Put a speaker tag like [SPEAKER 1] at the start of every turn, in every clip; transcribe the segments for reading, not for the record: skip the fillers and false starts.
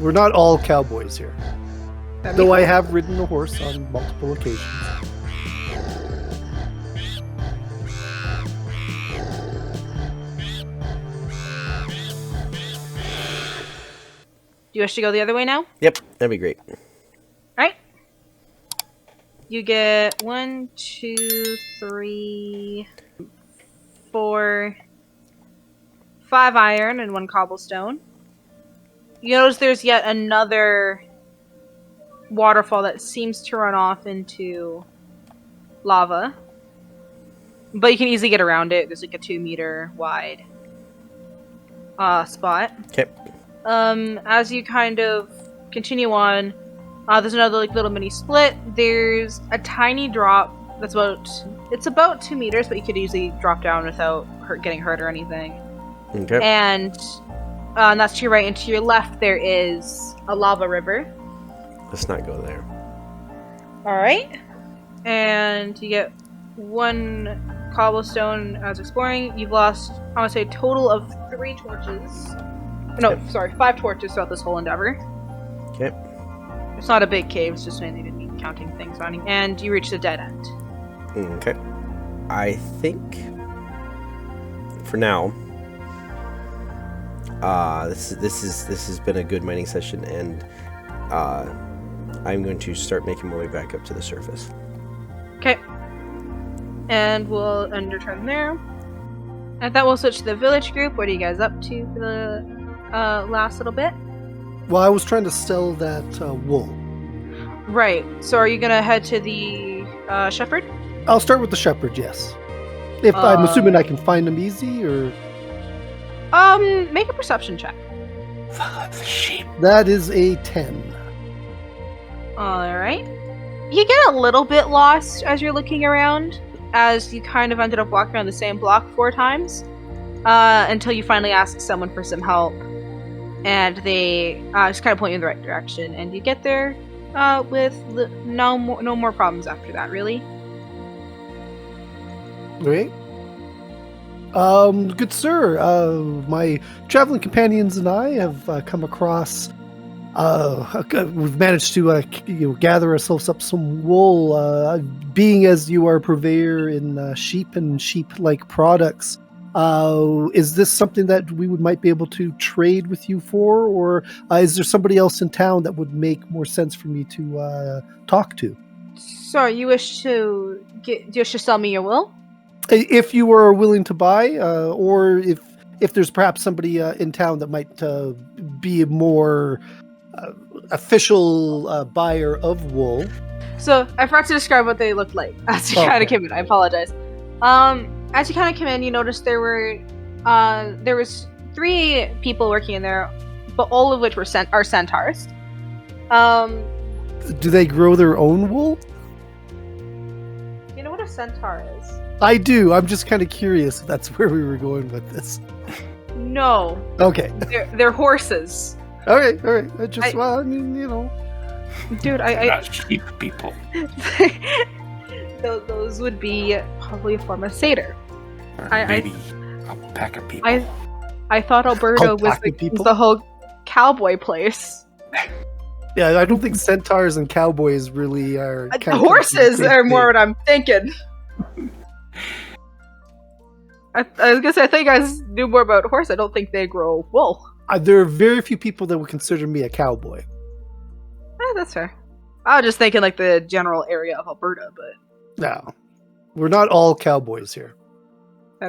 [SPEAKER 1] We're not all cowboys here.
[SPEAKER 2] Though
[SPEAKER 1] I have ridden a horse on multiple occasions.
[SPEAKER 2] Do you wish to go the other way now?
[SPEAKER 3] Yep, that'd be great.
[SPEAKER 2] Alright. You get 1, 2, 3, 4, 5 iron and 1 cobblestone. You notice there's yet another waterfall that seems to run off into lava. But you can easily get around it. There's like a 2-meter wide spot.
[SPEAKER 3] Okay.
[SPEAKER 2] As you kind of continue on, there's another like little mini split. There's a tiny drop that's about 2 meters, but you could easily drop down without getting hurt or anything.
[SPEAKER 3] Okay.
[SPEAKER 2] And that's to your right, and to your left there is a lava river.
[SPEAKER 3] Let's not go there.
[SPEAKER 2] Alright. And you get 1 cobblestone as exploring. You've lost, I want to say, a total of 3 torches. No, sorry, 5 torches throughout this whole endeavor.
[SPEAKER 3] Okay.
[SPEAKER 2] It's not a big cave, it's just mainly to be counting things running. And you reach the dead end.
[SPEAKER 3] Okay. I think for now, this has been a good mining session, and I'm going to start making my way back up to the surface.
[SPEAKER 2] Okay. And we'll end your turn there. And that will switch to the village group. What are you guys up to for the last little bit?
[SPEAKER 1] Well, I was trying to sell that wool.
[SPEAKER 2] Right. So are you gonna head to the shepherd?
[SPEAKER 1] I'll start with the shepherd, yes. If I'm assuming I can find him easy, or...
[SPEAKER 2] Make a perception check.
[SPEAKER 4] Follow the sheep.
[SPEAKER 1] That is a 10.
[SPEAKER 2] Alright. You get a little bit lost as you're looking around, as you kind of ended up walking around the same block 4 times, until you finally ask someone for some help, and they just kind of point you in the right direction, and you get there with no more problems after that, really.
[SPEAKER 1] Great. Good sir, my traveling companions and I have come across. We've managed to gather ourselves up some wool. Being as you are a purveyor in sheep and sheep-like products, is this something that we might be able to trade with you for, or is there somebody else in town that would make more sense for me to talk to?
[SPEAKER 2] So you wish to sell me your wool?
[SPEAKER 1] If you are willing to buy, or if there's perhaps somebody in town that might be a more official buyer of wool.
[SPEAKER 2] So I forgot to describe what they looked like as you kind of came in. I apologize. As you kind of came in, you noticed there was 3 people working in there, but all of which are centaurs.
[SPEAKER 1] Do they grow their own wool?
[SPEAKER 2] You know what a centaur is?
[SPEAKER 1] I do. I'm just kind of curious if that's where we were going with this.
[SPEAKER 2] No.
[SPEAKER 1] Okay.
[SPEAKER 2] They're horses.
[SPEAKER 1] All right. Well, I mean, you know.
[SPEAKER 2] Dude,
[SPEAKER 4] Not sheep people.
[SPEAKER 2] Those would be probably a form of satyr.
[SPEAKER 4] Or maybe alpaca people.
[SPEAKER 2] I thought Alberta was the whole cowboy place.
[SPEAKER 1] Yeah, I don't think centaurs and cowboys really are.
[SPEAKER 2] Horses are more what I'm thinking. I was gonna say, I think I knew more about horse. I don't think they grow wool.
[SPEAKER 1] There are very few people that would consider me a cowboy.
[SPEAKER 2] That's fair. I was just thinking like the general area of Alberta, but
[SPEAKER 1] No, we're not all cowboys here.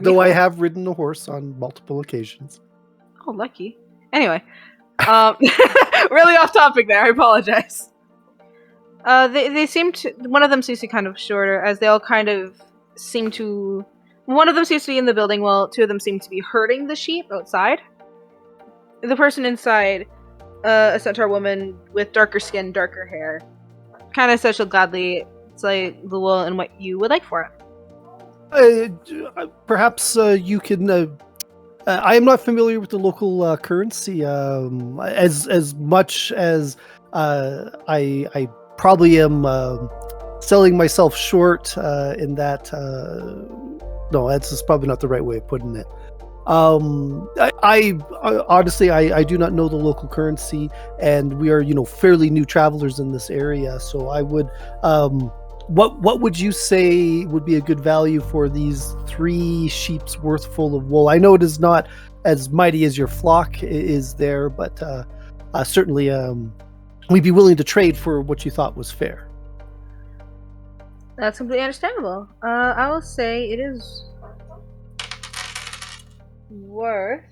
[SPEAKER 1] Though I have ridden a horse on multiple occasions.
[SPEAKER 2] Oh, lucky. Anyway, really off topic there. I apologize. They seem to. One of them seems to be kind of shorter, as they all kind of seem to. One of them seems to be in the building, while 2 of them seem to be herding the sheep outside. The person inside, a centaur woman with darker skin, darker hair, kind of says she'll gladly sell the wool and what you would like for it.
[SPEAKER 1] Perhaps you can. I am not familiar with the local currency as much as I probably am selling myself short in that. No, that's just probably not the right way of putting it. Honestly, I do not know the local currency, and we are fairly new travelers in this area. So I would, what would you say would be a good value for these 3 sheep's worth full of wool? I know it is not as mighty as your flock is there, but certainly we'd be willing to trade for what you thought was fair.
[SPEAKER 2] That's completely understandable. I will say it is worth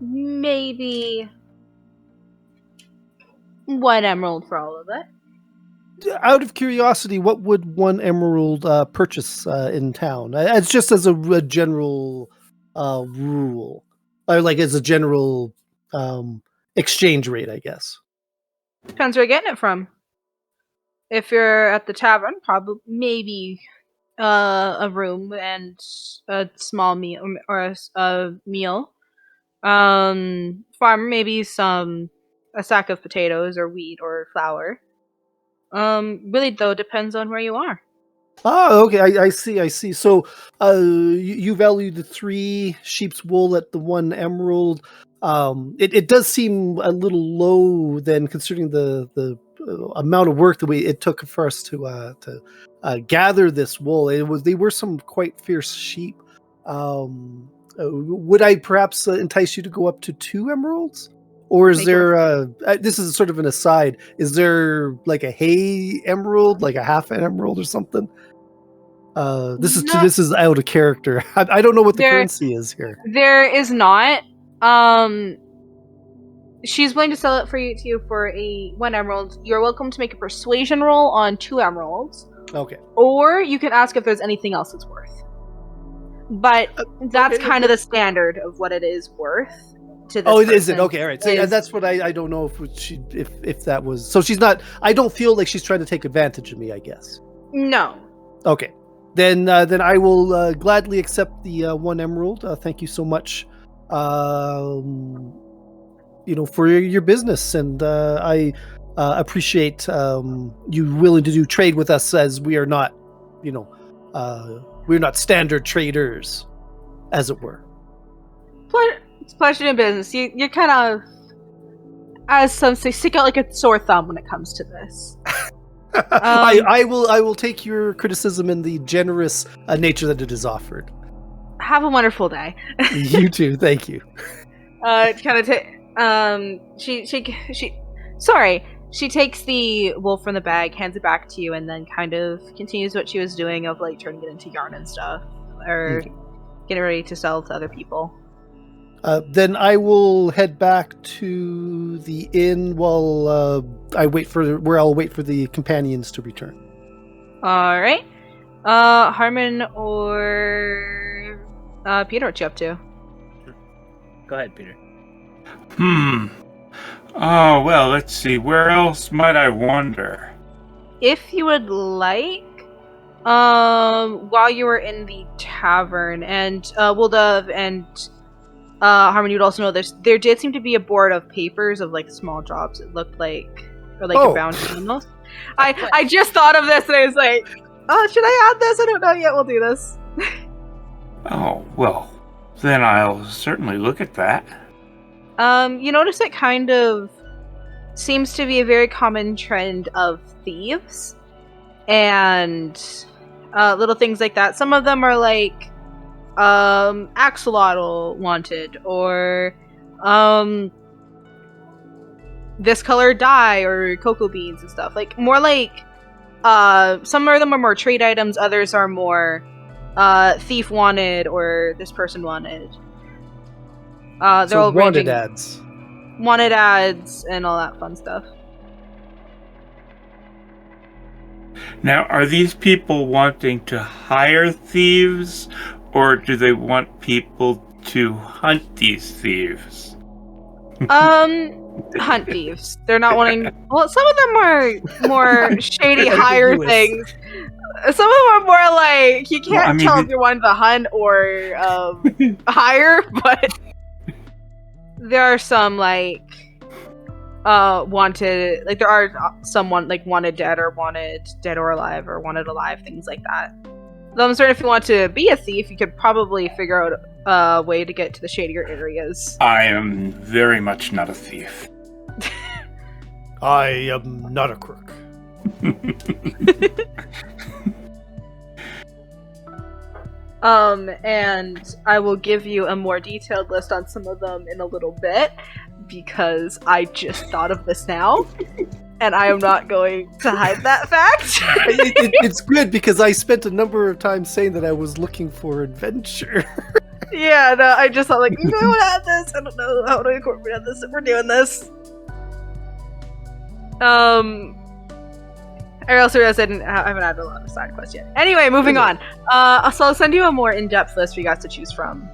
[SPEAKER 2] maybe 1 emerald for all of it.
[SPEAKER 1] Out of curiosity, what would 1 emerald purchase in town? It's just as a general rule, or like as a general exchange rate, I guess.
[SPEAKER 2] Depends where you're getting it from. If you're at the tavern, probably maybe a room and a small meal or a meal. Farm, maybe a sack of potatoes or wheat or flour. Really though, depends on where you are.
[SPEAKER 1] Oh, okay. I see. So, you value the 3 sheep's wool at the 1 emerald. It does seem a little low then, considering the amount of work that it took for us to gather this wool. They were some quite fierce sheep. Would I perhaps entice you to go up to 2 emeralds? Or is there, this is sort of an aside, is there like a hay emerald, like a half an emerald or something? This is out of character. I don't know what the currency is here.
[SPEAKER 2] There is not. She's willing to sell it to you for 1 emerald. You're welcome to make a persuasion roll on 2 emeralds.
[SPEAKER 1] Okay.
[SPEAKER 2] Or you can ask if there's anything else it's worth. But that's kind of the standard of what it is worth. To this
[SPEAKER 1] is it? Okay, all right. So that's what I don't know if that was. So she's not. I don't feel like she's trying to take advantage of me, I guess.
[SPEAKER 2] No.
[SPEAKER 1] Okay. Then I will gladly accept the 1 emerald. Thank you so much. For your business, and I appreciate you willing to do trade with us, as we are not, we're not standard traders, as it were.
[SPEAKER 2] It's pleasure in business. You're kind of, as some say, stick out like a sore thumb when it comes to this.
[SPEAKER 1] I will take your criticism in the generous nature that it is offered.
[SPEAKER 2] Have a wonderful day.
[SPEAKER 1] You too. Thank you.
[SPEAKER 2] She takes the wool from the bag, hands it back to you, and then kind of continues what she was doing of like turning it into yarn and stuff, or getting ready to sell to other people.
[SPEAKER 1] Then I will head back to the inn while I'll wait for the companions to return.
[SPEAKER 2] All right, Harmon or Peter, what you up to?
[SPEAKER 5] Go ahead, Peter.
[SPEAKER 4] Oh, well, let's see. Where else might I wander?
[SPEAKER 2] If you would like, while you were in the tavern, and Wildove and Harmon, you'd also know there did seem to be a board of papers of like small jobs. It looked like, or like a bounty almost. I just thought of this and I was like, oh, should I add this? I don't know yet. We'll do this.
[SPEAKER 4] Oh, well, then I'll certainly look at that.
[SPEAKER 2] You notice it kind of seems to be a very common trend of thieves and little things like that. Some of them are like axolotl wanted, or this color dye, or cocoa beans and stuff. Like more like some of them are more trade items, others are more thief wanted or this person wanted. They're all
[SPEAKER 1] wanted ads.
[SPEAKER 2] Wanted ads and all that fun stuff.
[SPEAKER 4] Now, are these people wanting to hire thieves, or do they want people to hunt these thieves?
[SPEAKER 2] Hunt thieves. They're not wanting. Well, some of them are more shady hire things. Some of them are more like you can't tell if you're wanting to hunt or hire, but there are some like wanted, like there are someone like wanted dead or alive, or wanted alive, things like that. Though I'm certain if you want to be a thief, you could probably figure out a way to get to the shadier areas.
[SPEAKER 4] I am very much not a thief.
[SPEAKER 1] I am not a crook.
[SPEAKER 2] And I will give you a more detailed list on some of them in a little bit, because I just thought of this now, and I am not going to hide that fact.
[SPEAKER 1] It's good because I spent a number of times saying that I was looking for adventure.
[SPEAKER 2] Yeah, no, I just thought, like, I want to have this. I don't know how to incorporate this if we're doing this. I also realized I haven't had a lot of side quests yet. Anyway, moving on. So I'll send you a more in-depth list for you guys to choose from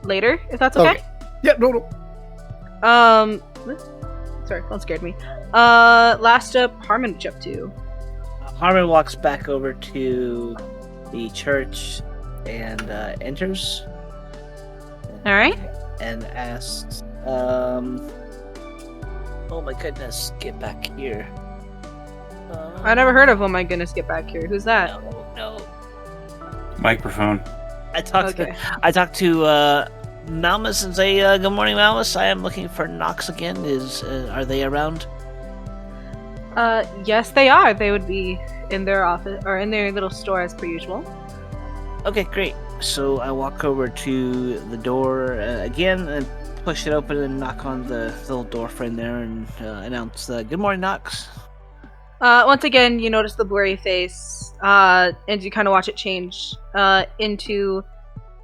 [SPEAKER 2] later, if that's okay.
[SPEAKER 1] Yeah, no.
[SPEAKER 2] Sorry, phone scared me. Last up, Harmon, what you up to?
[SPEAKER 5] Harmon walks back over to the church and enters.
[SPEAKER 2] All right.
[SPEAKER 5] And asks, "Oh my goodness, get back here!"
[SPEAKER 2] I never heard of Oh My Goodness, Get Back Here. Who's that?
[SPEAKER 5] No.
[SPEAKER 4] Microphone.
[SPEAKER 5] I talked to Malmus and say, "Good morning, Malmus. I am looking for Nox again. Are they around?"
[SPEAKER 2] Yes, they are. They would be in their office or in their little store as per usual.
[SPEAKER 5] Okay, great. So I walk over to the door again and push it open and knock on the little door frame there and announce, "Good morning, Nox."
[SPEAKER 2] Once again, you notice the blurry face, and you kind of watch it change into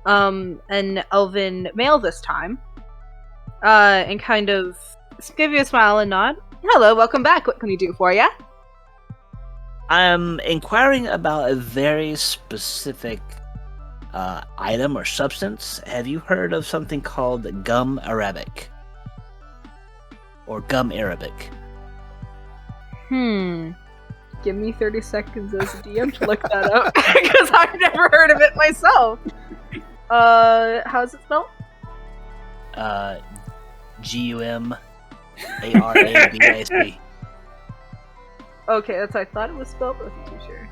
[SPEAKER 2] an elven male this time, and kind of give you a smile and nod. Hello, welcome back. What can we do for you?
[SPEAKER 5] I'm inquiring about a very specific item or substance. Have you heard of something called gum arabic? Or gum arabic?
[SPEAKER 2] Give me 30 seconds as a DM to look that up, because I've never heard of it myself. How's it spelled?
[SPEAKER 5] GUMARABIC.
[SPEAKER 2] Okay, that's how I thought it was spelled, but I wasn't too sure.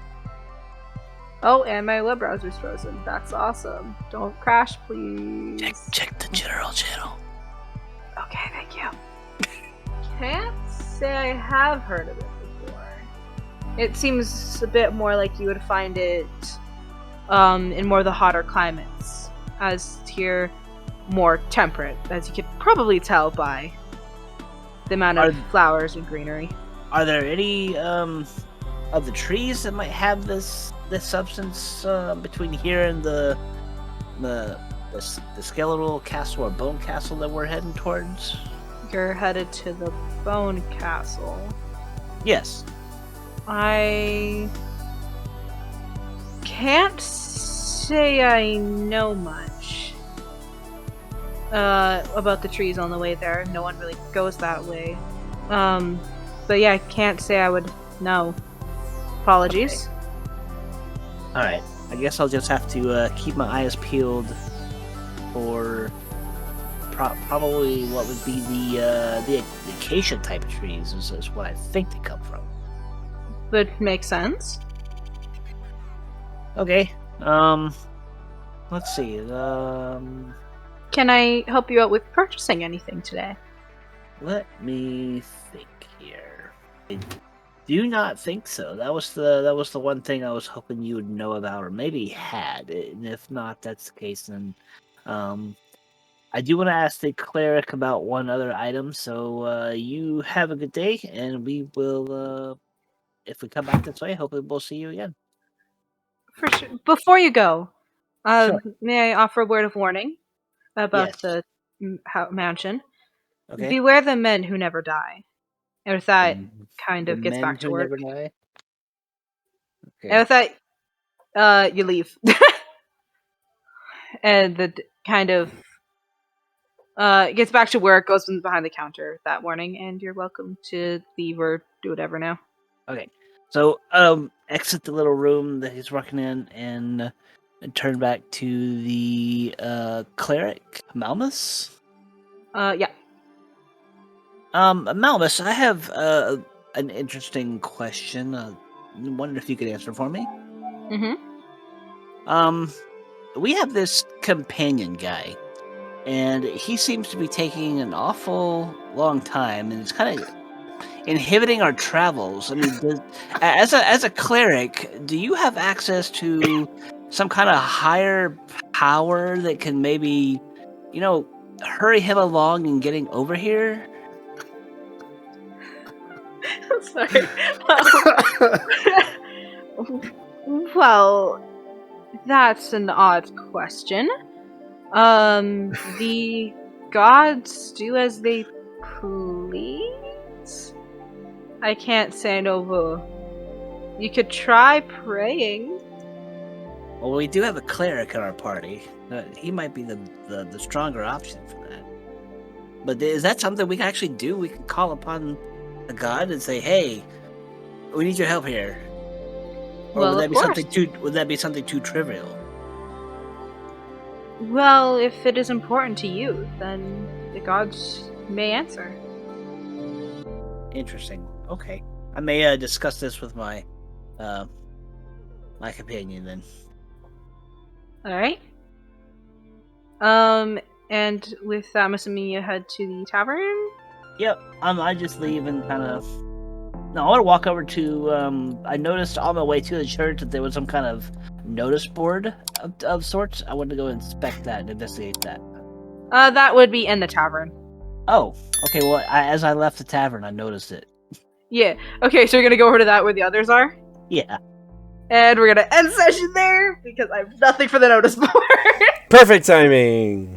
[SPEAKER 2] Oh, and my web browser's frozen. That's awesome. Don't crash, please.
[SPEAKER 5] Check the general channel.
[SPEAKER 2] Okay, thank you. Can't say I have heard of it before. It seems a bit more like you would find it in more of the hotter climates, as here more temperate, as you could probably tell by the amount of flowers and greenery.
[SPEAKER 5] Are there any of the trees that might have this substance between here and the skeletal castle or bone castle that we're heading towards?
[SPEAKER 2] You're headed to the Bone Castle.
[SPEAKER 5] Yes.
[SPEAKER 2] I can't say I know much about the trees on the way there. No one really goes that way. But yeah, I can't say I would know. Apologies.
[SPEAKER 5] Okay. Alright. I guess I'll just have to keep my eyes peeled for probably what would be the acacia type trees is what I think they come from.
[SPEAKER 2] Would make sense.
[SPEAKER 5] Okay. Let's see.
[SPEAKER 2] Can I help you out with purchasing anything today?
[SPEAKER 5] Let me think here. I do not think so. That was the one thing I was hoping you would know about, or maybe had. And if not, that's the case. Then, I do want to ask the cleric about one other item. So, you have a good day, and we will. If we come back this way, hopefully we'll see you again.
[SPEAKER 2] For sure. Before you go,
[SPEAKER 5] Sure.
[SPEAKER 2] may I offer a word of warning about
[SPEAKER 5] Yes.
[SPEAKER 2] the mansion?
[SPEAKER 5] Okay.
[SPEAKER 2] Beware the men who never die. And with that, kind
[SPEAKER 5] The
[SPEAKER 2] of gets
[SPEAKER 5] men
[SPEAKER 2] back to
[SPEAKER 5] who
[SPEAKER 2] work.
[SPEAKER 5] never die? Okay.
[SPEAKER 2] And with that, you leave. And the kind of gets back to work, goes behind the counter that morning, and you're welcome to leave or do whatever now.
[SPEAKER 5] Okay. So, exit the little room that he's working in and turn back to the cleric, Malmus.
[SPEAKER 2] Yeah.
[SPEAKER 5] Malmus, I have an interesting question. I wonder if you could answer for me.
[SPEAKER 2] Mm-hmm.
[SPEAKER 5] We have this companion guy, and he seems to be taking an awful long time, and it's kind of inhibiting our travels. I mean, as a cleric, do you have access to some kind of higher power that can maybe, hurry him along and getting over here?
[SPEAKER 2] Sorry. Well, that's an odd question. The gods do as they please? I can't say no more. You could try praying.
[SPEAKER 5] Well, we do have a cleric in our party. He might be the stronger option for that. But is that something we can actually do? We can call upon a god and say, "Hey, we need your help here." Or
[SPEAKER 2] Well,
[SPEAKER 5] would that
[SPEAKER 2] of
[SPEAKER 5] be
[SPEAKER 2] course.
[SPEAKER 5] something too? Would that be something too trivial?
[SPEAKER 2] Well, if it is important to you, then the gods may answer.
[SPEAKER 5] Interesting. Okay, I may discuss this with my my companion then.
[SPEAKER 2] Alright. And with that, I'm assuming you head to the tavern?
[SPEAKER 5] Yep. I just leave and kind of. No, I want to walk over to. I noticed on my way to the church that there was some kind of notice board of sorts. I wanted to go inspect that and investigate that.
[SPEAKER 2] That would be in the tavern.
[SPEAKER 5] Oh, okay. Well, as I left the tavern, I noticed it.
[SPEAKER 2] Yeah. Okay, so you're gonna go over to that where the others are?
[SPEAKER 5] Yeah.
[SPEAKER 2] And we're gonna end session there, because I have nothing for the notice board.
[SPEAKER 3] Perfect timing.